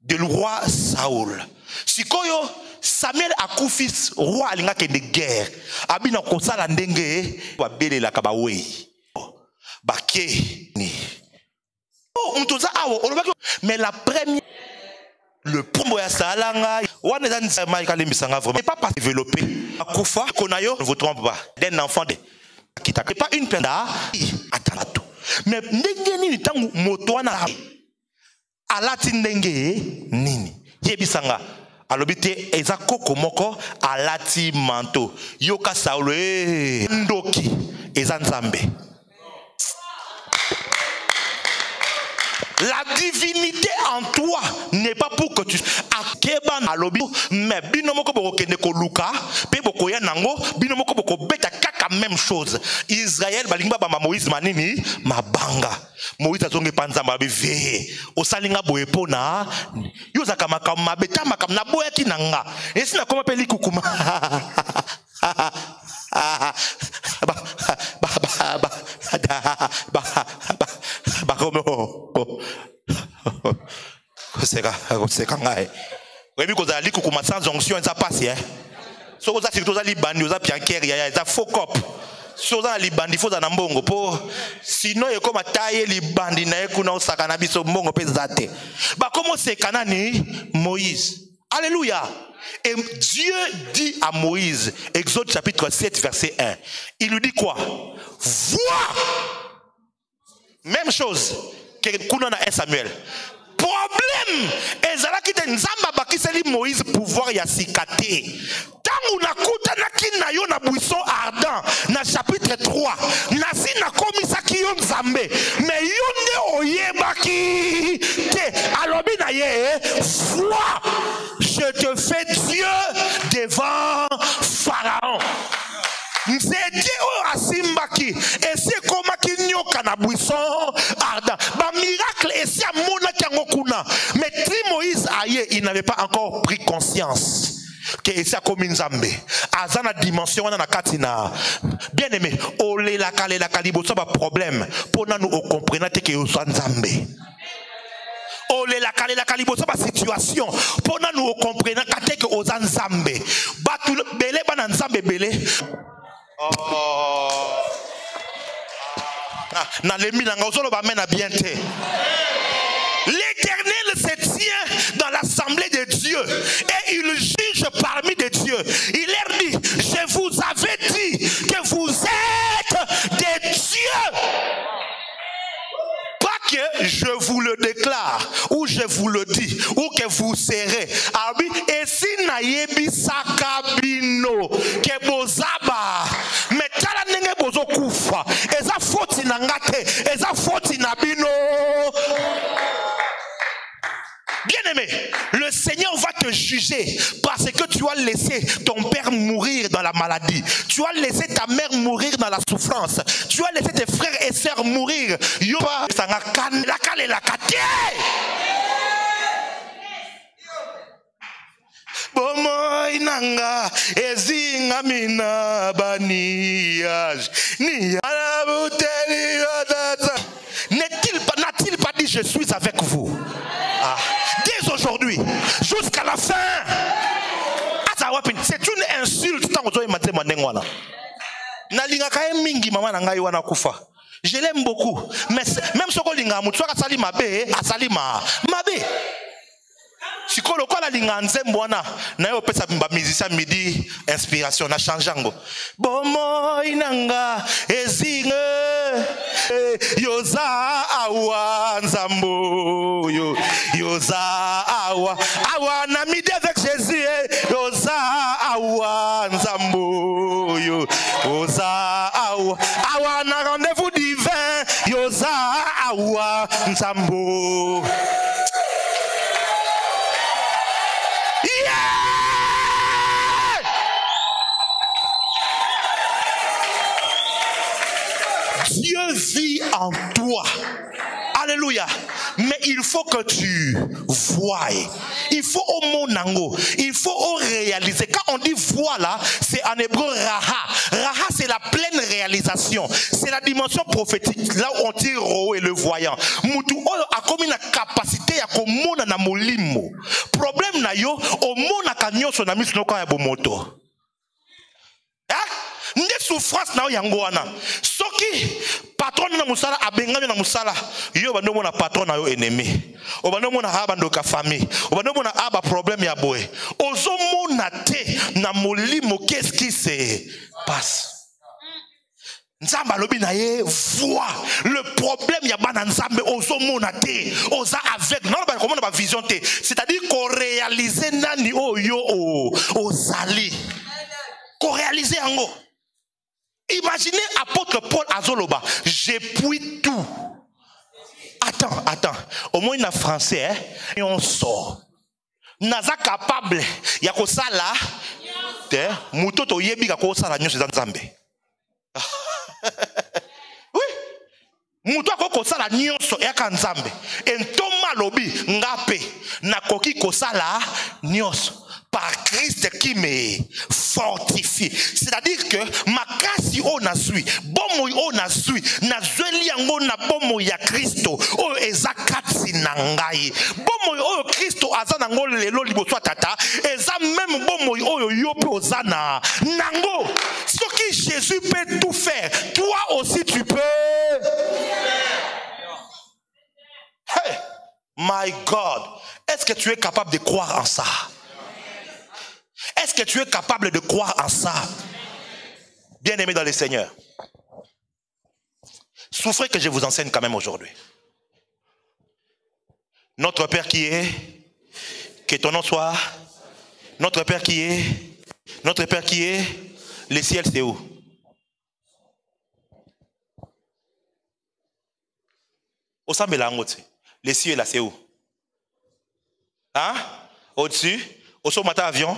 du roi Saoul. Sikoyo Samuel a couffé roi alinga ke de guerre. Abina kosala ndenge ba belé la kabawe. Baké ni. Oh, mtoza awo, mais la première le pombo ya salanga wana za Michael Misanga vraiment pas développé. Akufa konayo ne vous trompe pas. D'un enfant de qui t'a pas une penda attends. Mais ndenge nini tangu moto wana alati ndenge nini yebisanga alobite eza koko moko alati manto yoka Saulo ndoki eza Nzambe. La divinité en toi n'est pas pour que tu akeba na lobi mais binomoko bokende ko luka pe bokoya nango binomoko boko beta kaka même chose. Israël balingba ba Moïse manini mabanga. Moïse azonge panzamba beve osalinga boepona yozaka makama beta makam na boya kinanga esi na koma pe likukuma. Oui, parce que likukuma sans onction ça passe hein. So oza surtout oza libandi oza pianker ya za faux cop. So oza libandi faut za na mbongo po sinon e comme taille libandi na ekuna osaka na biso mbongo pe zate. Ba comment c'est kanani Moïse. Alléluia. Et Dieu dit à Moïse, Exode chapitre 7 verset 1. Il lui dit quoi? Vois. Même chose que kuna na 1 Samuel. Problème ezalaki te Nzamba bakiseli Moïse pouvoir ya sikate. Tangu nakuta na yo na buisson ardent na chapitre 3 nasi na komisaki yo Nzambe mais yo nde oyebaki te alobi na ye vois je te fais Dieu devant Pharaon. Nzete o asimbaki esi komaki nyoka na buisson ardent ba miracle esi amona kango kuna mais tri Moïse aye il n'avait pas encore pris conscience que esi akomi Nzambe azana dimension wana na katina bien aimé ole la kaliboso ba problème pona nous o comprendre te que o Nzambe. Ole la kaliboso ba situation pona nous o comprendre que o Nzambe batu belé bana Nzambe belé. L'Éternel se tient dans l'assemblée de Dieu et il juge parmi des dieux. Il leur dit, je vous avais dit que vous êtes des dieux. Pas que je vous le déclare ou je vous le dis ou que vous serez. Et si nayebi sakabino que bozaba mais tala nenge bozo kufa eza foti na ngate eza foti na bino. Bien-aimé, le Seigneur va te juger parce que tu as laissé ton père mourir dans la maladie. Tu as laissé ta mère mourir dans la souffrance. Tu as laissé tes frères et sœurs mourir. inanga ezinga mina baniage ni n'a-t-il pas dit je suis avec vous? Dès aujourd'hui jusqu'à la fin. C'est une insulte. Je l'aime beaucoup. Mais même si on si on a musicien midi inspiration na changeango bomo inanga ezinge yoza awa nzambo yoza awa na midi avec Jésus yoza awa nzambo yoza awa na rendez-vous divin yoza awa nzambo. Dieu vit en toi. Alléluia. Mais il faut que tu voies. Il faut au monango. Il faut au réaliser. Quand on dit voilà, c'est en hébreu raha. Raha, c'est la pleine réalisation. C'est la dimension prophétique. Là où on tire Ro et le voyant. Mutu a comme une capacité à komona na molimo. Problème na yo, au mona kanyo son ami sino ka yabomoto. Nde souffrance na yango wana soki patron na musala abengami na musala yo bando mona patron na yo ennemi obando mona ha bando ka famille obando mona aba problème ya boye ozo mona te na molimo qu'est-ce qui se passe. Nzamba lobi na ye voit le problème ya bana nzambe ozo mona te oza avec non ba comment ba vision te c'est-à-dire qu'on réaliser nani oyo ozali qu'on réaliser ango. Imaginez apôtre Paul Azoloba, j'épouille tout. Attends. Au moins en français, hein, et on sort. Naza capable, ya ko sala, te, mutoto yebi ka ko sala nyo sezan zambe. Oui. Mutoto ko sala nyo so ya kan zambe. Entoma lobi ngape na koki ko sala nyo par Christ qui me fortifie. C'est-à-dire que ma kasi on a sui, bomo on a sui, na zweli yango na bomo ya Kristo, o ezakatsi nangai. Bomo o Kristo azana ngo lelo liboso tata, eza même bomo o yope ozana nango. Ce que Jésus peut tout faire, toi aussi tu peux. Hey, my God, est-ce que tu es capable de croire en ça? Est-ce que tu es capable de croire en ça? Bien-aimé dans le Seigneur, souffrez que je vous enseigne quand même aujourd'hui. Notre Père qui est, que ton nom soit, notre Père qui est, le ciel c'est où? Au sein de la route, le ciel là c'est où? Hein? Au-dessus? Au sommet matin avion?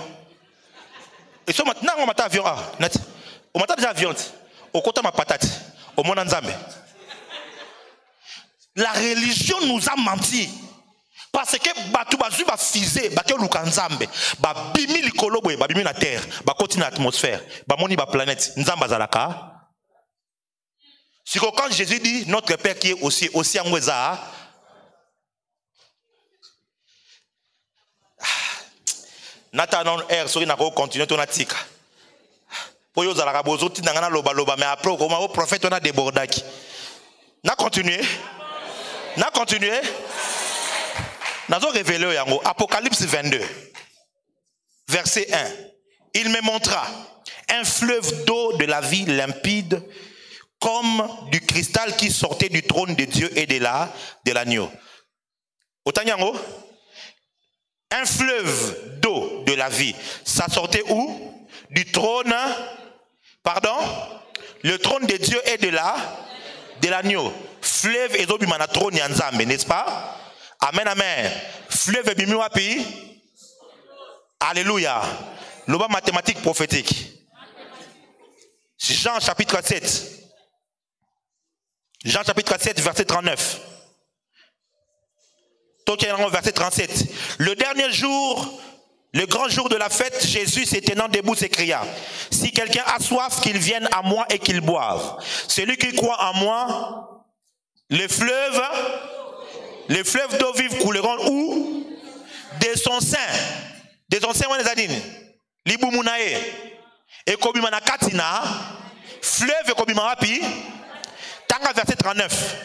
Et ce matin, on m'a avion. On m'a déjà avion. Au côté de ma patate. Au monde Nzambe. La religion nous a menti. Parce que Batu Bazu va fiser, Baké Lukanzambe, ba bimi likolobo, ba bimi na terre, ba continue l'atmosphère, ba moni ba planète, Nzamba Zalaka. C'est quand Jésus dit notre Père qui est aussi en Weza. Natanon air sori na ko continuer ton atika. Po yo zalaka bozoti nangana loba mais après comment au prophète on a débordaki. Na continuer. Nazo révélé yango Apocalypse 22 verset 1. Il me montra un fleuve d'eau de la vie limpide comme du cristal qui sortait du trône de Dieu et de l'agneau. Otanyango, un fleuve d'eau de la vie. Ça sortait où? Du trône, pardon? Le trône de Dieu et de l'agneau. Fleuve et bimana trône yanzambe, n'est-ce pas? Amen, amen. Fleuve bimi wapi? Alléluia. Loba mathématique prophétique. Jean chapitre 7. Jean chapitre 7 verset 39. Verset 37. Le dernier jour Le grand jour de la fête, Jésus s'étendant debout s'écria, « Si quelqu'un a soif, qu'il vienne à moi et qu'il boive. Celui qui croit en moi, les fleuves d'eau vive couleront où? De son sein. De son sein, on les a dit. Libumunae. Et kobimana katina. Fleuve kobimana rapi. Tanga verset 39.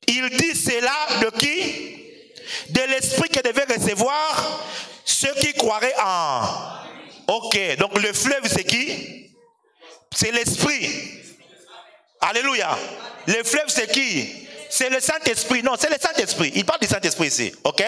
Il dit cela de qui? De l'esprit que devait recevoir ceux qui croiraient en. Ok, donc le fleuve c'est qui? C'est l'esprit. Alléluia. Le fleuve c'est qui? C'est le Saint-Esprit. Non, c'est le Saint-Esprit. Il parle du Saint-Esprit ici. Ok?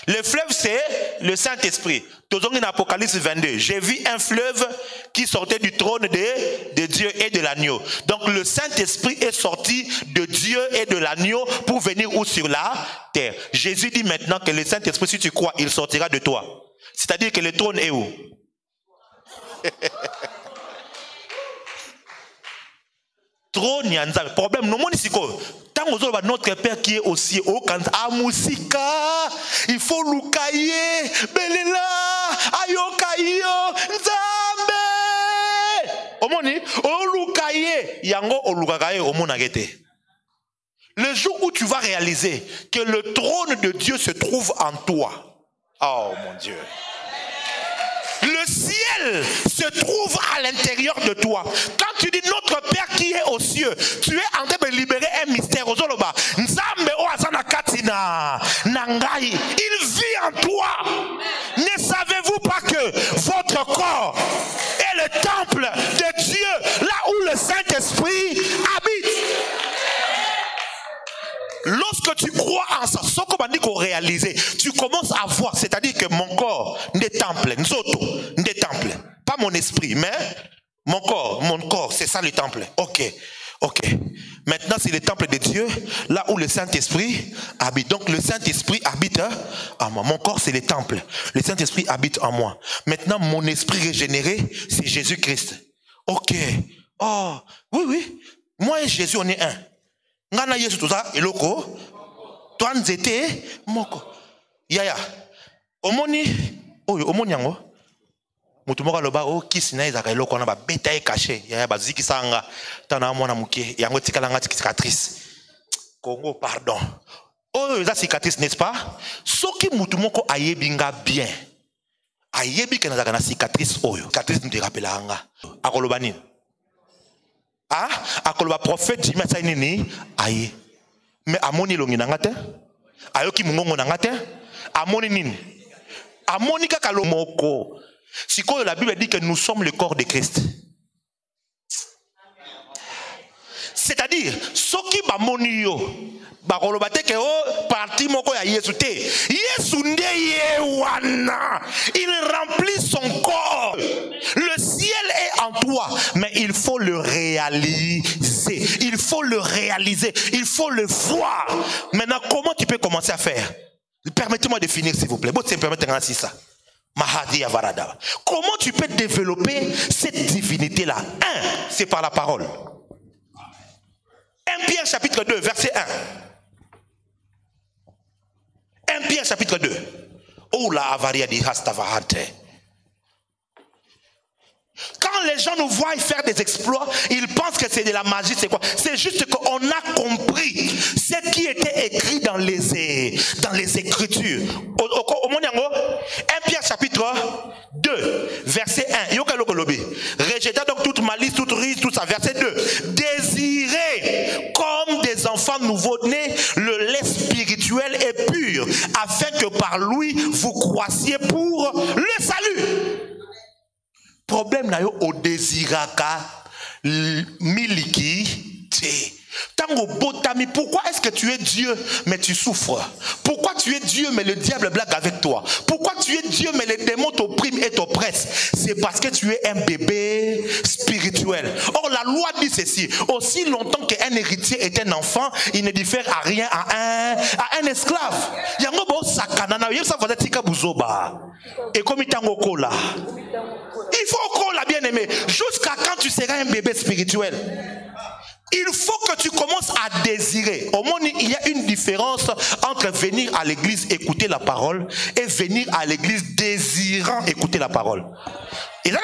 Le fleuve c'est le Saint-Esprit. Toujours en Apocalypse 22. J'ai vu un fleuve qui sortait du trône de Dieu et de l'agneau. Donc le Saint-Esprit est sorti de Dieu et de l'agneau pour venir où sur la terre. Jésus dit maintenant que le Saint-Esprit, si tu crois, il sortira de toi. C'est-à-dire que le trône est où? Trône, il y a un problème. Non, tant que notre Père qui est aussi haut, quand Amusika, il faut l'oukaye, belela, ayokayo, nzambe. Omoni, olukaye, yango olukakaye, omonagete. Le jour où tu vas réaliser que le trône de Dieu se trouve en toi. Oh mon Dieu. Le ciel se trouve à l'intérieur de toi. Quand tu dis notre Père qui est aux cieux, tu es en train de libérer un mystère. Il vit en toi. Ne savez-vous pas que votre corps est le temple de Dieu, là où le Saint-Esprit habite? Lorsque tu crois en ça, ce qu'on dit qu'on réalise, tu commences à voir, c'est-à-dire que mon corps n'est temple, n'est temple, pas mon esprit, mais mon corps, c'est ça le temple. Ok. Maintenant, c'est le temple de Dieu, là où le Saint-Esprit habite. Donc, le Saint-Esprit habite en moi. Mon corps, c'est le temple. Le Saint-Esprit habite en moi. Maintenant, mon esprit régénéré, c'est Jésus-Christ. Ok. Oh, oui. Moi et Jésus, on est un. Ngana Yesu toza eloko toi nzete moko yaya omoni yango mutu moko loba o kisina ezaka eloko na ba beta e caché yaya baziki sanga tana mwana muke yango tikala ngati cicatrice Congo pardon eza cicatrice n'est-ce pas soki mutu moko ayebinga bien ayebi ke nazaka na cicatrice oyo cicatrice nous te rappela nga akoloba nini? Ah, akoloba prophète Jimmy Sainini aye. Mais amoni longi nangate? Ayoki mungongo nangate? Amoni nini? Amoni kaka lomoko. Siko la Bible dit que nous sommes le corps de Christ. C'est-à-dire, soki ba moni yo, ba koloba te ke o parti moko ya Yesu te. Yesu nde ye wana. Il remplit son corps. Le ciel est en toi, mais il faut le réaliser. Il faut le réaliser. Il faut le voir. Maintenant, comment tu peux commencer à faire? Permettez-moi de finir, s'il vous plaît. Comment tu peux développer cette divinité-là? C'est par la parole. 1 Pierre chapitre 2, verset 1. 1 Pierre chapitre 2. Oh la avaria di hastavahate. Quand les gens nous voient faire des exploits, ils pensent que c'est de la magie, c'est quoi? C'est juste qu'on a compris ce qui était écrit dans les Écritures. Au 1 Pierre chapitre 2, verset 1. Rejetez donc toute malice, toute ruse, tout ça. Verset 2. Désirez comme des enfants nouveau-nés le lait spirituel et pur, afin que par lui vous croissiez pour le salut. Problème na yo o désiraka miliki te. Tango botami, pourquoi est-ce que tu es Dieu mais tu souffres? Pourquoi tu es Dieu mais le diable blague avec toi? Pourquoi tu es Dieu mais les démons t'oppriment et t'oppressent? C'est parce que tu es un bébé spirituel. Or la loi dit ceci: aussi longtemps qu'un héritier est un enfant, il ne diffère à rien à un esclave. Yango bo sakanana yesa faza tika buzoba. Et comme itango kola. Il faut qu'on l'a bien aimé jusqu'à quand tu seras un bébé spirituel. il faut que tu commences à désirer. Au monde, il y a une différence entre venir à l'église écouter la parole et venir à l'église désirant écouter la parole. Et là,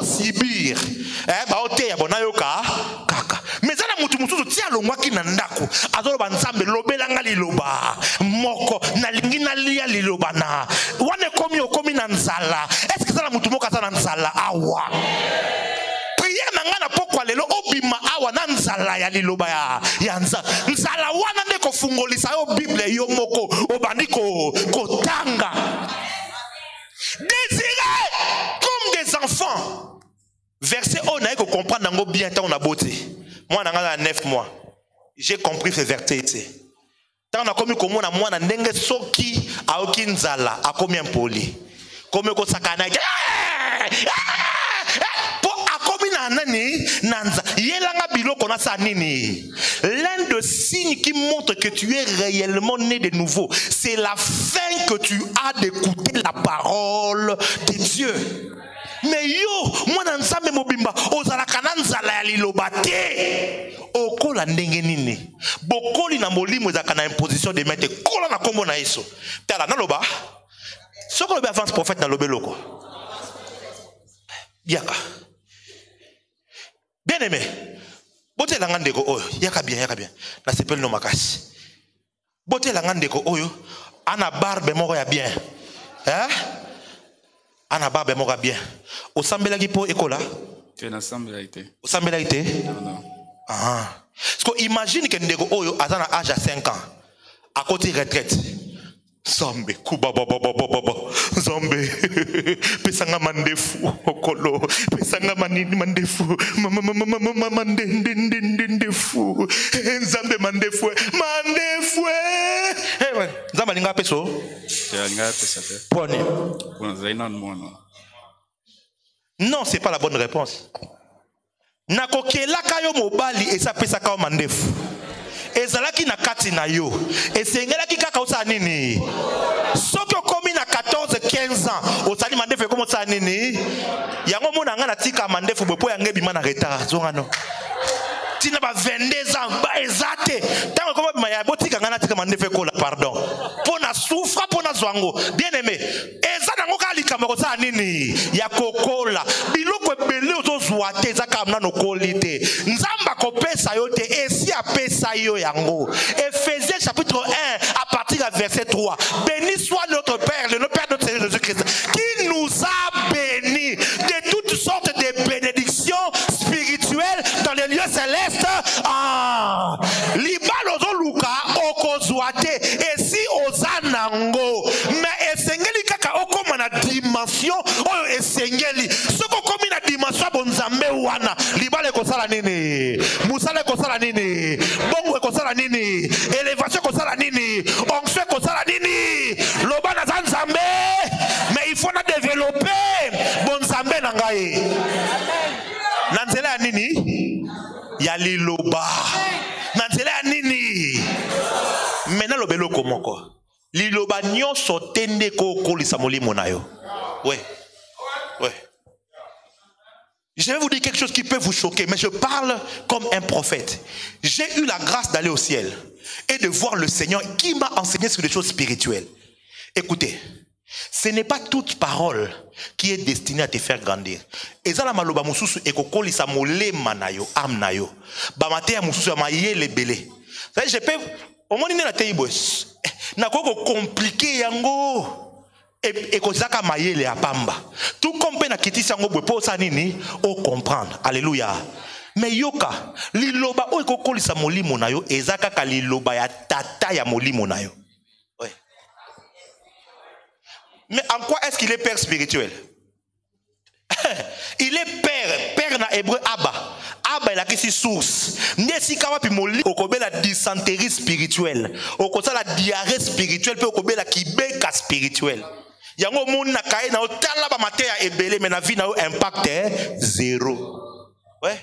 Sibir, mais ça na mutu mutu tia longwa ki na ndako azolo banzambe lobelanga liloba moko na lingi na lia liloba na wane komi okomi na nzala. Est-ce que ça na mutu moka ça na nzala awa prière na ngana pokwa lelo obima awa na nzala ya liloba ya nzala wana ndeko fungolisa yo Bible yo moko obandi ko tanga. Désirez comme des enfants. Verset on a que comprendre nango bien tant on a beauté. Moi on a 9 mois. J'ai compris ce verset ici. Tant on a commis comme moi na ndenge soki aoki nzala a combien poli. Comme ko sakana. L'un des signes qui montre que tu es réellement né de nouveau, c'est la faim que tu as d'écouter la parole de Dieu. Mais yo, moi nanzambe mobimba, ozala kananzala ya lilobate. Okola ndenge nini. Bokoli na molimo ezaka na imposition de mettre kola na kombo na Yesu. Tala na loba. Soko lobe avance prophète na lobe loko. Yaka. Bien aimé, bote la ngandeko oyo, yaka bien. Na sepel no makasi. Bote la ngandeko oyo, ana barbe moko ya bien. Hein? Ana barbe moko ya bien. Osambela ki po ekola? Tu na sambela ite. Osambela ite? Non. Ah. Parce que imagine que ndeko oyo azana âge à 5 ans. À côté retraite. Zambe kuba baba Zambe pesanga mandefu okolo pesanga manini mandefu mama ndefu Zambe mandefu Zamba linga peso linga pesate pone non c'est pas la bonne réponse nakokela kayo mobali esa pesa kayo mandefu ezalaki na kati na yo esengelaki kaka osa nini soki okomi na 14-15 ans osali mandefu ekomi osa nini yango mona nga na tika mandefu bwepo yange bima na retard zongano tina ba 22 ans ba ezate tango komo bima ya botika nga na tika mandefu ekola pardon pona souffra pona zwango bien aimé eza nango ka likambo kosa nini ya kokola biloko ebele ozozwa te ezaka mna no kolite nzamba kopesa yo te esi apesa yo yango. Ephésiens chapitre 1 à partir du verset 3. Béni soit notre Père, le Père de notre Seigneur Jésus-Christ, qui nous a bénis de toutes sortes de bénédictions spirituelles dans les lieux célestes. Ah, libalozo luka okozwate esi ozanango mais esengeli kaka okoma na dimension oyo esengeli soko komi na dimension bonzambe wana libale kosala nini musale kosala nini bongo kosala nini élévation kosala nini onction kosala nini loba na zanzambe mais il faut na développer bonzambe na ngai na nzela ya nini ya liloba na nzela ya nini mena lobelo komoko liloba nyonso tende ko kolisa molimo na yo. Ouais. Je vais vous dire quelque chose qui peut vous choquer, mais je parle comme un prophète. J'ai eu la grâce d'aller au ciel et de voir le Seigneur qui m'a enseigné sur des choses spirituelles. Écoutez, ce n'est pas toute parole qui est destinée à te faire grandir. Ezala maloba mususu ekokoli sa molema na yo, am na yo. Ba matea mususu ma yele belé. Ça je peux au moins na teibos. Na koko compliqué yango. Et kozaka mayele ya pamba. Tout comme pe na kitisa ngo bwepo sa nini o comprendre. Alléluia. Mais yoka liloba o ekokolisa molimo na yo ezaka ka liloba ya tata ya molimo na yo. Ouais. Mais en quoi est-ce qu'il est père spirituel? Il est père na hébreu Abba. Abba il a quasi source. Nesi kawa pi moli okobela dysenterie spirituelle. Okosala diarrhée spirituelle pe okobela kibeka spirituelle. Yango moun na kaye na otala ba matéya ebele mais na vie na impact zéro. Ouais.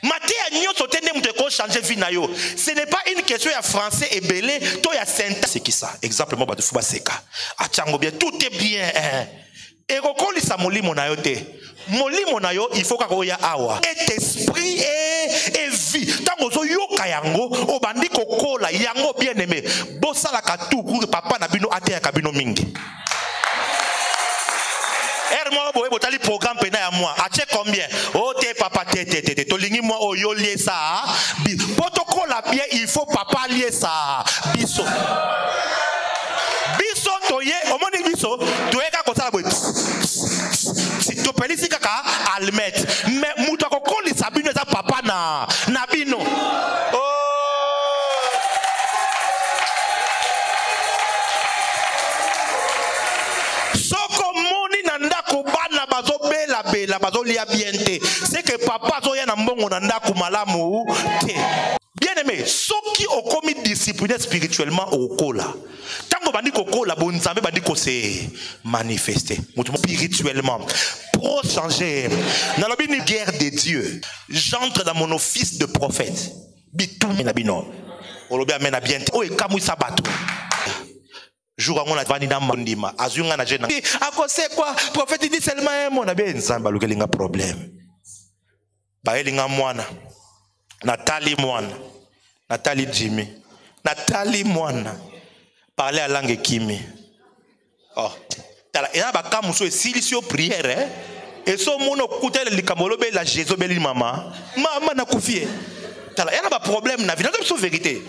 Matéya nyonso tende muto ko changer vie na yo. Ce n'est pas une question ya français ebele, to ya syntaxe. C'est qui ça? Exemple moi ba de fuba seka. Achango bien, tout est bien. Et kokolisa molimo na yo te. molimo na yo il faut ka koya awa et esprit et vie tango zo yoka yango obandi kokola yango bien aimé bosala ka tout pour papa na bino ate ya kabino mingi moi boye botali programme pena ya moi ache combien oh te papa te tolingi moi oyo lié ça protocole bien il faut papa lié ça biso toye omoni biso toyeka kosala boye to pelisi kaka almet mais mutu akokolisa bino eza papa na bino soko moni na ndako bana bazo bela bazo lia biente c'est que papa zo ya na mbongo na ndako malamu te bien aimé soki okomi discipliné spirituellement okola tango bandi kokola bonzambe bandi ko se manifester mutu spirituellement pour changer na lobi ni guerre de Dieu j'entre dans mon office de prophète bitumé na bino olobi amena biente o ekamwisa bato jour on a vani na mandima azunga na jena ako c'est quoi prophète dit seulement mon na bien nzamba lukelinga problème ba elinga mwana Nathalie mwana Nathalie Jimmy Nathalie mwana parler à langue kimi oh tala ina ba kamuso esilisio prière et so mono kutela likamolo be la Jésus beli mama na kufie tala ina ba problème na vie na so vérité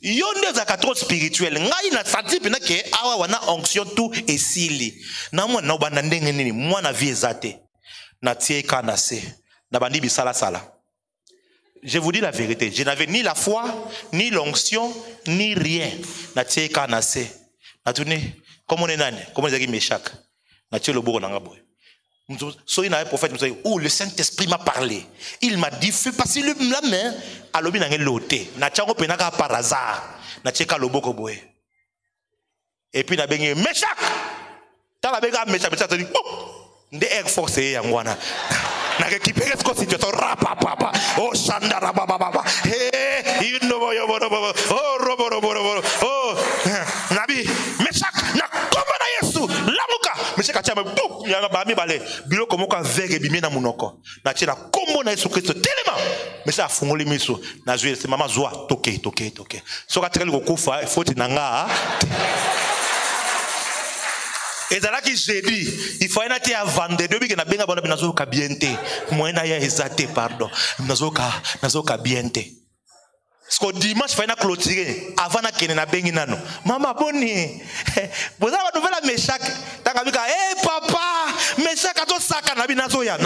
yonde za katro spirituel ngai na senti pena ke awa wana onction tout esili na mwana na banda ndenge nini mwana vie ezate na tie kana se na bandi bisala sala. Je vous dis la vérité, je n'avais ni la foi, ni l'onction, ni rien. Na tie kana se na tuni comme on est nani comme on est Meshach na tie le bourg na ngaboy. Soyez un prophète, oh le Saint-Esprit m'a parlé. Il m'a dit fais passer la main à l'obi na ngelote. Na tchango penaka par hasard. Na tcheka loboko boy. Et puis na bengi Meshach. Ta la benga Meshach te dit de Air Force yangwana. Na récupérer cette situation rapa papa. Oh chandara baba baba. Hey, you know yo oh robo. Oh nabi Meshach na koma na Yesu. Lamuka. Meshach achama boum yanga ba mi bale. Bilo komoka vege bimé na munoko. Na tina kombo na Yesu Kristo tellement. Meshach afungoli miso. Na zué c'est maman zoa toke. Soka tireli ko kufa faut nanga. Et là qui j'ai dit, il faut aller à vendre depuis que na benga bona binazo ka biente. Moyena ya ezate pardon. Nazo ka biente. Ce que dimanche faut na clôturer avant na kene na bengi nano. Mama boni. Vous avez nouvelle Meshach. Tanga bika papa, Meshach ato saka na binazo ya.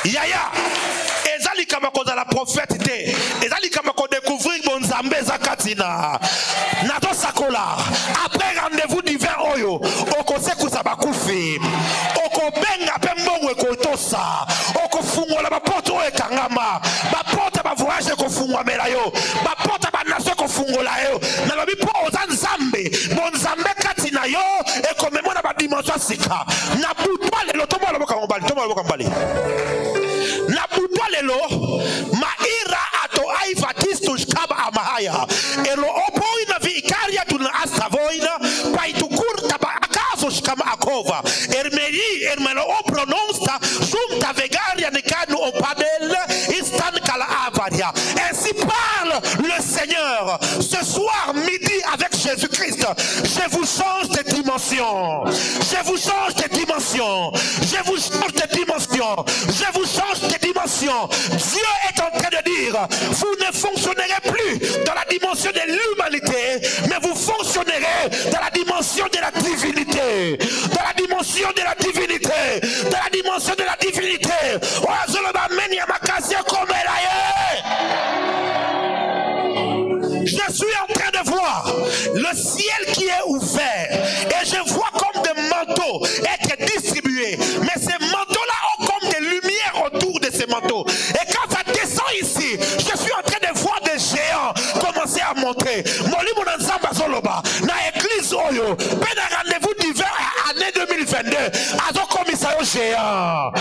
Yaya. Ezali kama ko la prophète te. Ezali kama ko découvrir bon Nzambe zakatina. Nato sakola. Après rendez-vous divin oyo, oko sekusa bakufi. Oko benga pembongo ekotosa. Oko fungola ba porte o ekangama. Ba porte ba voyage ko fungwa melayo. Ba porte ba nation ko fungola yo. Na lobi po oza Nzambe. Bon Nzambe katina yo e komemo na ba dimension sika. Na butwa lelo tomo loboka mbali. Na butwa lelo maira ato aivatisto shkaba amahaya elo opo ina vikaria tuna asavoina paitukurta ba akazo shkama akova ermelo o prononsta junta vegaria nekanu opadel instant kala avaria. Ainsi parle le Seigneur ce soir midi avec Jésus-Christ. Je vous change de dimension. Je vous change de dimension. Je vous change de dimension. Je vous change de dimension. Dieu est en train de dire, vous ne fonctionnerez plus dans la dimension de l'humanité, mais vous fonctionnerez dans la dimension de la divinité. Dans la dimension de la divinité. Dans la dimension de la divinité. Je suis en train de voir le ciel qui est ouvert et je vois comme des manteaux être distribués. Mais ces manteaux-là ont comme des lumières autour de ces manteaux. Et quand ça descend ici, je suis en train de voir des géants commencer à monter. Molimo Nzamba Zoloba, na église Oyo, pendant rendez-vous d'hiver à année 2022, Azo commissaire géant.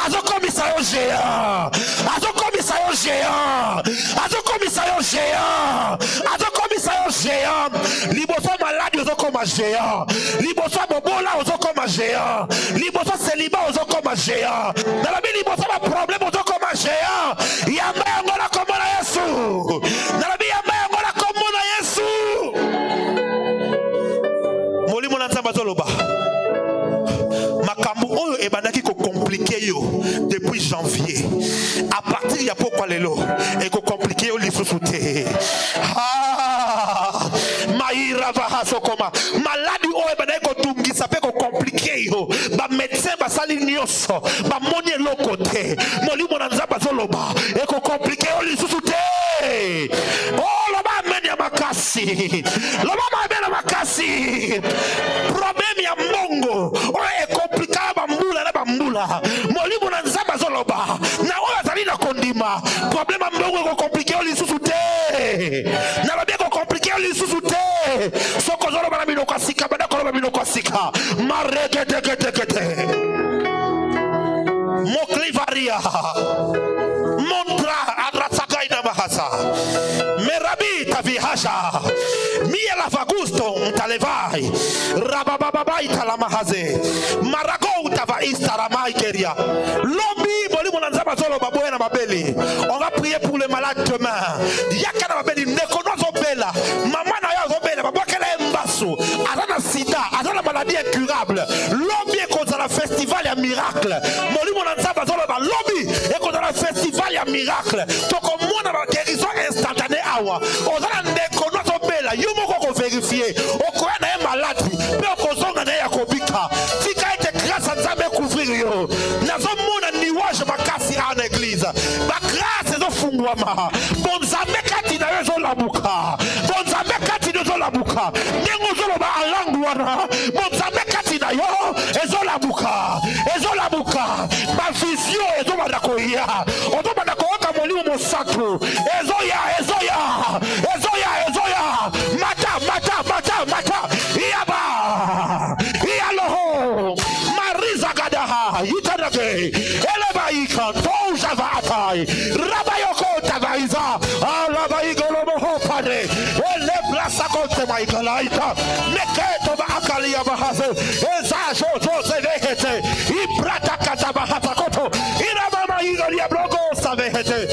Azo commissaire géant. Azo commissaire géant. Azo commissaire géant. Azo commissaire yo géant. Liboso malade ozo comme géant. Liboso bobola ozo comme géant. Liboso célibat ozo comme géant. Dans la vie liboso ba problème ozo comme géant. Yamba yangola comme na Yesu. Dans la vie yamba yangola comme na Yesu. Molimo na nzamba zoloba. Makambo oyo ebandaki ko compliqué yo depuis janvier. À partir ya pourquoi lelo et ko compliqué yo lisusu te. Maïra va hasokoma. Maladi oyo ebandaki ko tungisa pe ko compliqué yo. Ba médecin ba sali nyonso, ba moni eloko te. Molimo na nzamba zoloba et ko compliqué yo lisusu te. Oh loba amen ya makasi. Loba amen ya makasi. Problème ya mongo oyo e compliqué bambula na bambula. Molimo na nzamba zoloba na oyo azali na kondima. Problème mongo ko compliqué yo lisusu te. Na lobi ko compliqué yo lisusu te. Soko zoloba na binoko asika banda ko loba binoko asika. Marekete. Moklivaria. Montra adrasaka ina bahasa. Merabi tavihasha. Mia la fagusto mtalevai. Rabababai talamahaze. Marago tava istaramai keria. Lombi boli monanzaba zolo baboya na babeli. On va prier pour les malades demain. Yakana babeli nekonozo bela. Maman na yo bela babakela embasu. Azana sida, azana maladie incurable. Lombi ekoza la festival ya miracle. Moli monanzaba zolo ba lombi ekoza la festival ya miracle. Toko mona ba guérison instantanée awa. Ozana nekonozo bela. Yumo ko vérifier. Okoya na e malade. Pe okozonga na ya kobika. Tika ete grâce à Nzambe couvrir yo. Nazo mona niwaje makasi en église. Ba grâce zo fungwama. Bon Nzambe kati na yo zo labuka. Bon Nzambe kati na zo labuka. Nengo zo ba alangu wana. Bon Nzambe kati na yo ezo labuka. Ezo labuka. Ba vision ezo badakoya. Ozo badakoka molimo mosatu. Ezo ya. Mata. Iyaba. Iyaloho. Mariza gadaha. Yitanake. Eleba ikan. Touja vaatai. Rabayoko tavaiza. Alabaigolo moho pade. Elebra sakote maikalaita. Neketo ba akalia bahase. Ezajo jose vehete. Ibrata kata bahata koto. Irabama igolia blogo savehete.